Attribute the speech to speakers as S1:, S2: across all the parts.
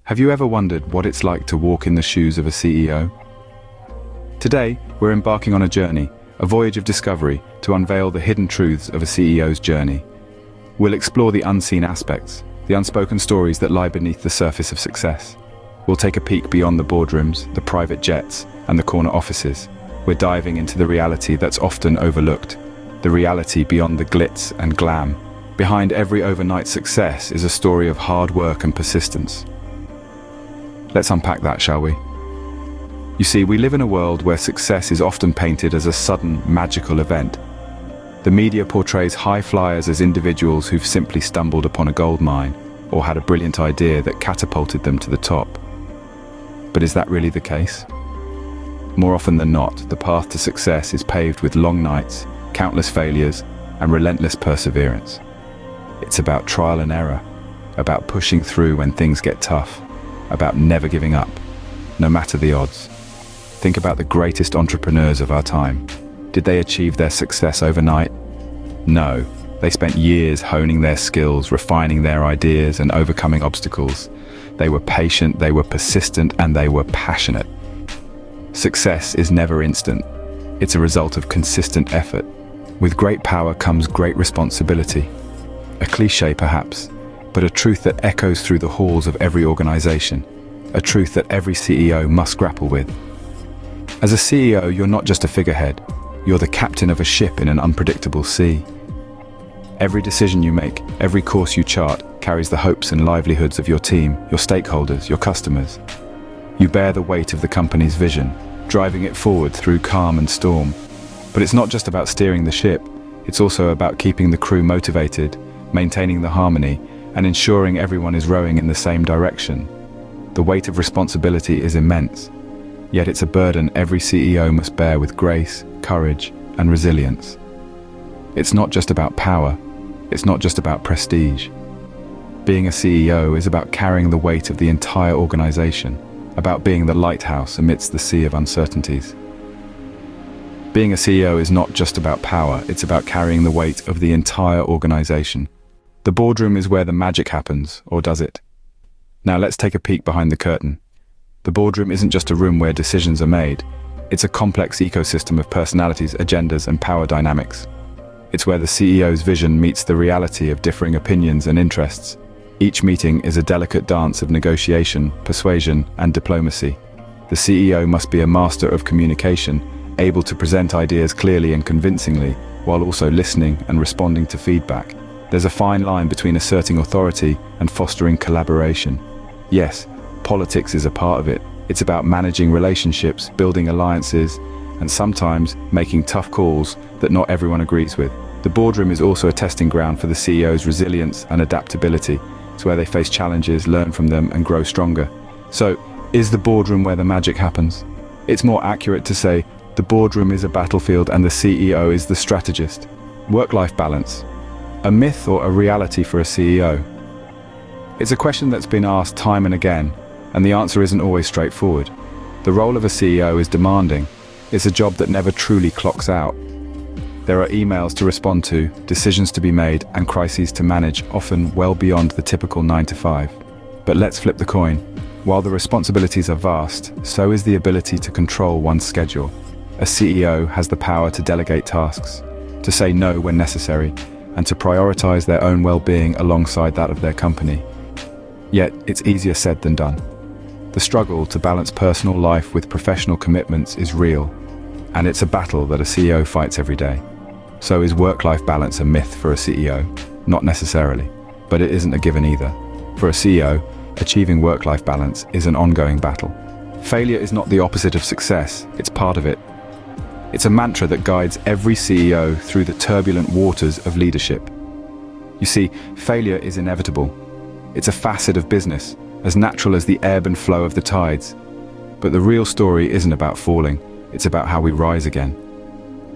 S1: Have you ever wondered what it's like to walk in the shoes of a CEO? Today, we're embarking on a journey, a voyage of discovery, to unveil the hidden truths of a CEO's journey. We'll explore the unseen aspects, the unspoken stories that lie beneath the surface of success. We'll take a peek beyond the boardrooms, the private jets, and the corner offices. We're diving into the reality that's often overlooked, the reality beyond the glitz and glam. Behind every overnight success is a story of hard work and persistence. Let's unpack that, shall we? You see, we live in a world where success is often painted as a sudden, magical event. The media portrays high flyers as individuals who've simply stumbled upon a gold mine or had a brilliant idea that catapulted them to the top. But is that really the case? More often than not, the path to success is paved with long nights, countless failures, and relentless perseverance. It's about trial and error, about pushing through when things get tough, about never giving up, no matter the odds. Think about the greatest entrepreneurs of our time. Did they achieve their success overnight? No. They spent years honing their skills, refining their ideas, and overcoming obstacles. They were patient, they were persistent, and they were passionate. Success is never instant. It's a result of consistent effort. With great power comes great responsibility. A cliché perhaps, but a truth that echoes through the halls of every organization. A truth that every CEO must grapple with. As a CEO, you're not just a figurehead. You're the captain of a ship in an unpredictable sea. Every decision you make, every course you chart, carries the hopes and livelihoods of your team, your stakeholders, your customers. You bear the weight of the company's vision, driving it forward through calm and storm. But it's not just about steering the ship. It's also about keeping the crew motivated, maintaining the harmony, and ensuring everyone is rowing in the same direction. The weight of responsibility is immense, yet it's a burden every CEO must bear with grace, courage, and resilience. It's not just about power, it's not just about prestige. Being a CEO is about carrying the weight of the entire organization, about being the lighthouse amidst the sea of uncertainties. Being a CEO is not just about power, it's about carrying the weight of the entire organization. The boardroom is where the magic happens, or does it? Now let's take a peek behind the curtain. The boardroom isn't just a room where decisions are made. It's a complex ecosystem of personalities, agendas, and power dynamics. It's where the CEO's vision meets the reality of differing opinions and interests. Each meeting is a delicate dance of negotiation, persuasion, and diplomacy. The CEO must be a master of communication, able to present ideas clearly and convincingly, while also listening and responding to feedback. There's a fine line between asserting authority and fostering collaboration. Yes, politics is a part of it. It's about managing relationships, building alliances, and sometimes making tough calls that not everyone agrees with. The boardroom is also a testing ground for the CEO's resilience and adaptability. It's where they face challenges, learn from them, and grow stronger. So, is the boardroom where the magic happens? It's more accurate to say the boardroom is a battlefield and the CEO is the strategist. Work-life balance. A myth or a reality for a CEO? It's a question that's been asked time and again, and the answer isn't always straightforward. The role of a CEO is demanding. It's a job that never truly clocks out. There are emails to respond to, decisions to be made, and crises to manage, often well beyond the typical 9 to 5. But let's flip the coin. While the responsibilities are vast, so is the ability to control one's schedule. A CEO has the power to delegate tasks, to say no when necessary, and to prioritize their own well-being alongside that of their company. Yet, it's easier said than done. The struggle to balance personal life with professional commitments is real, and it's a battle that a CEO fights every day. So is work-life balance a myth for a CEO? Not necessarily, but it isn't a given either. For a CEO, achieving work-life balance is an ongoing battle. Failure is not the opposite of success, it's part of it. It's a mantra that guides every CEO through the turbulent waters of leadership. You see, failure is inevitable. It's a facet of business, as natural as the ebb and flow of the tides. But the real story isn't about falling, it's about how we rise again.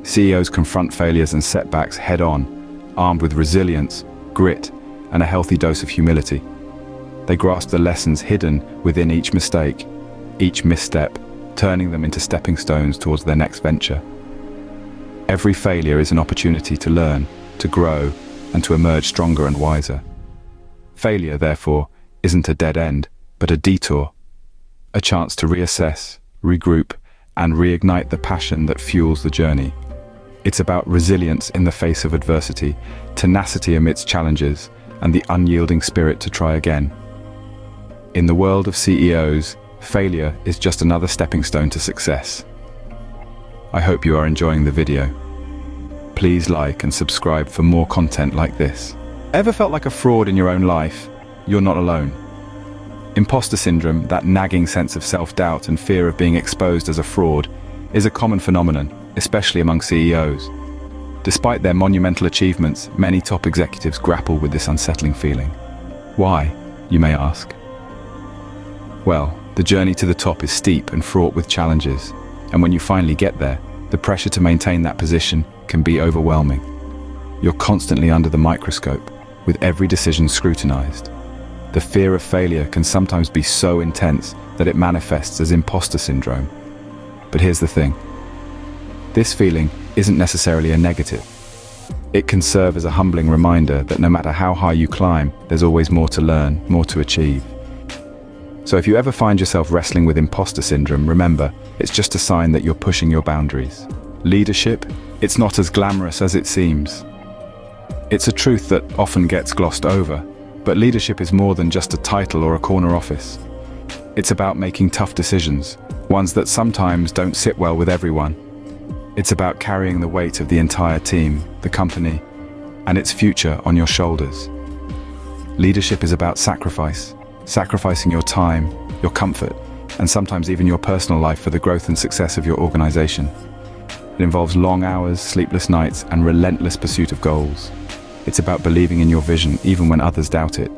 S1: CEOs confront failures and setbacks head-on, armed with resilience, grit, and a healthy dose of humility. They grasp the lessons hidden within each mistake, each misstep, turning them into stepping stones towards their next venture. Every failure is an opportunity to learn, to grow, and to emerge stronger and wiser. Failure, therefore, isn't a dead end, but a detour, a chance to reassess, regroup, and reignite the passion that fuels the journey. It's about resilience in the face of adversity, tenacity amidst challenges, and the unyielding spirit to try again. In the world of CEOs, failure is just another stepping stone to success. I hope you are enjoying the video. Please like and subscribe for more content like this. Ever felt like a fraud in your own life? You're not alone. Impostor syndrome, that nagging sense of self-doubt and fear of being exposed as a fraud, is a common phenomenon, especially among CEOs. Despite their monumental achievements, many top executives grapple with this unsettling feeling. Why, you may ask? Well, the journey to the top is steep and fraught with challenges, and when you finally get there, the pressure to maintain that position can be overwhelming. You're constantly under the microscope, with every decision scrutinized. The fear of failure can sometimes be so intense that it manifests as imposter syndrome. But here's the thing. This feeling isn't necessarily a negative. It can serve as a humbling reminder that no matter how high you climb, there's always more to learn, more to achieve. So if you ever find yourself wrestling with imposter syndrome, remember, it's just a sign that you're pushing your boundaries. Leadership, it's not as glamorous as it seems. It's a truth that often gets glossed over, but leadership is more than just a title or a corner office. It's about making tough decisions, ones that sometimes don't sit well with everyone. It's about carrying the weight of the entire team, the company, and its future on your shoulders. Leadership is about sacrifice, sacrificing your time, your comfort, and sometimes even your personal life for the growth and success of your organization. It involves long hours, sleepless nights, and relentless pursuit of goals. It's about believing in your vision even when others doubt it.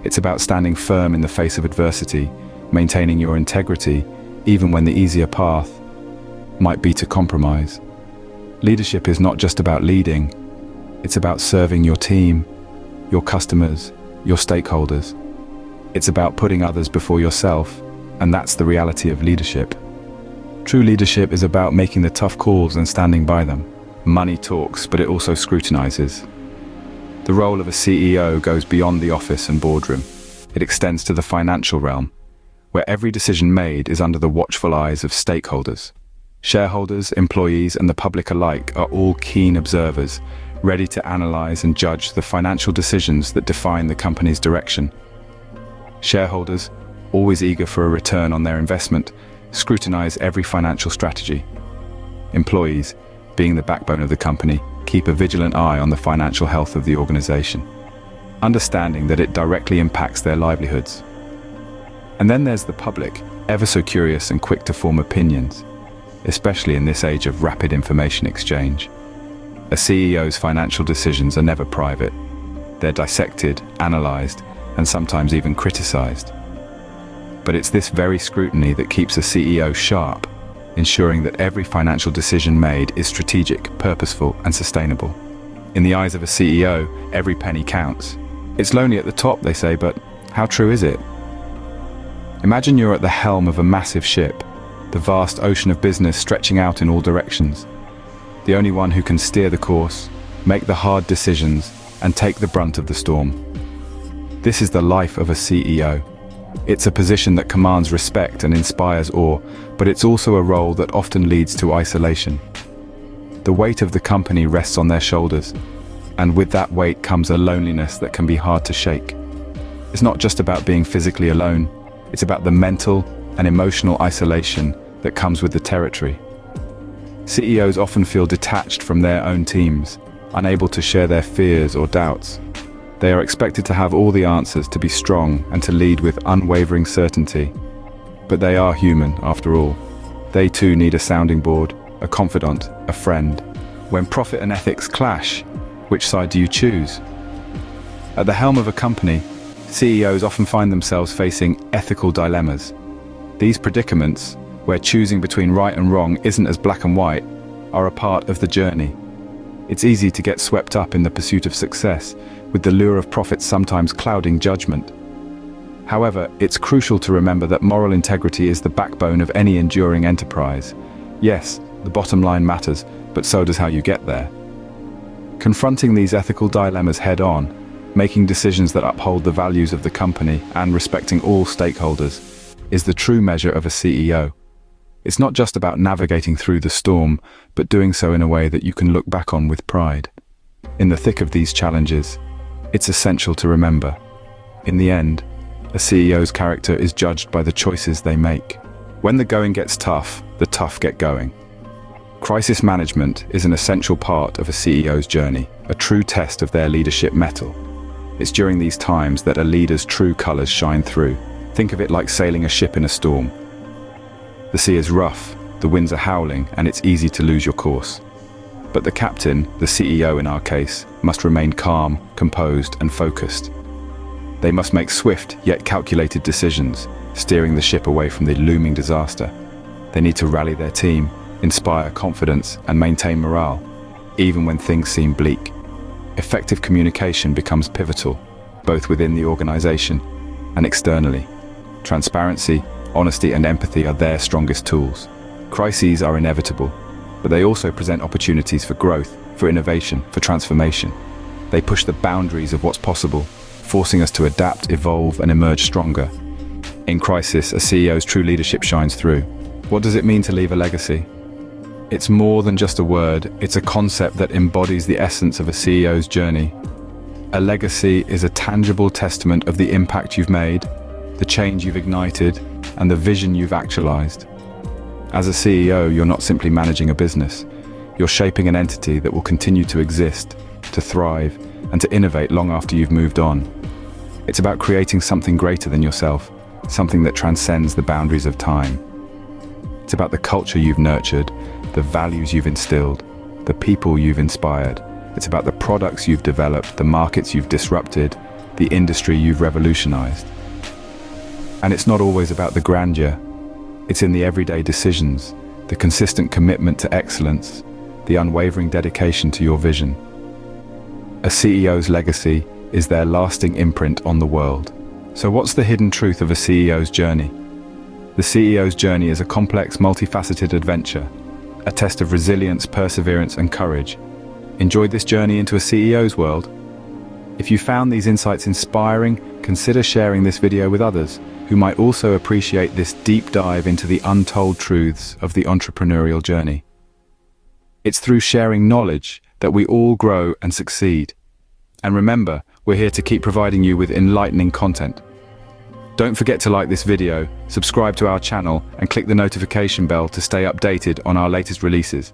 S1: It's about standing firm in the face of adversity, maintaining your integrity even when the easier path might be to compromise. Leadership is not just about leading, it's about serving your team, your customers, your stakeholders. It's about putting others before yourself, and that's the reality of leadership. True leadership is about making the tough calls and standing by them. Money talks, but it also scrutinizes. The role of a CEO goes beyond the office and boardroom. It extends to the financial realm, where every decision made is under the watchful eyes of stakeholders. Shareholders, employees, and the public alike are all keen observers, ready to analyze and judge the financial decisions that define the company's direction. Shareholders, always eager for a return on their investment, scrutinize every financial strategy. Employees, being the backbone of the company, keep a vigilant eye on the financial health of the organization, understanding that it directly impacts their livelihoods. And then there's the public, ever so curious and quick to form opinions, especially in this age of rapid information exchange. A CEO's financial decisions are never private. They're dissected, analyzed, and sometimes even criticized. But it's this very scrutiny that keeps a CEO sharp, ensuring that every financial decision made is strategic, purposeful, and sustainable. In the eyes of a CEO, every penny counts. It's lonely at the top, they say, but how true is it? Imagine you're at the helm of a massive ship, the vast ocean of business stretching out in all directions. The only one who can steer the course, make the hard decisions, and take the brunt of the storm. This is the life of a CEO. It's a position that commands respect and inspires awe, but it's also a role that often leads to isolation. The weight of the company rests on their shoulders, and with that weight comes a loneliness that can be hard to shake. It's not just about being physically alone, it's about the mental and emotional isolation that comes with the territory. CEOs often feel detached from their own teams, unable to share their fears or doubts. They are expected to have all the answers, to be strong, and to lead with unwavering certainty. But they are human, after all. They too need a sounding board, a confidant, a friend. When profit and ethics clash, which side do you choose? At the helm of a company, CEOs often find themselves facing ethical dilemmas. These predicaments, where choosing between right and wrong isn't as black and white, are a part of the journey. It's easy to get swept up in the pursuit of success, with the lure of profit sometimes clouding judgment. However, it's crucial to remember that moral integrity is the backbone of any enduring enterprise. Yes, the bottom line matters, but so does how you get there. Confronting these ethical dilemmas head-on, making decisions that uphold the values of the company and respecting all stakeholders, is the true measure of a CEO. It's not just about navigating through the storm, but doing so in a way that you can look back on with pride. In the thick of these challenges, it's essential to remember, in the end, a CEO's character is judged by the choices they make. When the going gets tough, the tough get going. Crisis management is an essential part of a CEO's journey, a true test of their leadership mettle. It's during these times that a leader's true colors shine through. Think of it like sailing a ship in a storm. The sea is rough, the winds are howling, and it's easy to lose your course. But the captain, the CEO in our case, must remain calm, composed, and focused. They must make swift yet calculated decisions, steering the ship away from the looming disaster. They need to rally their team, inspire confidence, and maintain morale, even when things seem bleak. Effective communication becomes pivotal, both within the organization and externally. Transparency, honesty, and empathy are their strongest tools. Crises are inevitable, but they also present opportunities for growth, for innovation, for transformation. They push the boundaries of what's possible, forcing us to adapt, evolve, and emerge stronger. In crisis, a CEO's true leadership shines through. What does it mean to leave a legacy? It's more than just a word, it's a concept that embodies the essence of a CEO's journey. A legacy is a tangible testament of the impact you've made, the change you've ignited, and the vision you've actualized. As a CEO, you're not simply managing a business. You're shaping an entity that will continue to exist, to thrive, and to innovate long after you've moved on. It's about creating something greater than yourself, something that transcends the boundaries of time. It's about the culture you've nurtured, the values you've instilled, the people you've inspired. It's about the products you've developed, the markets you've disrupted, the industry you've revolutionized. And it's not always about the grandeur. It's in the everyday decisions, the consistent commitment to excellence, the unwavering dedication to your vision. A CEO's legacy is their lasting imprint on the world. So what's the hidden truth of a CEO's journey? The CEO's journey is a complex, multifaceted adventure, a test of resilience, perseverance, and courage. Enjoyed this journey into a CEO's world? If you found these insights inspiring, consider sharing this video with others who might also appreciate this deep dive into the untold truths of the entrepreneurial journey. It's through sharing knowledge that we all grow and succeed. And remember, we're here to keep providing you with enlightening content. Don't forget to like this video, subscribe to our channel, and click the notification bell to stay updated on our latest releases.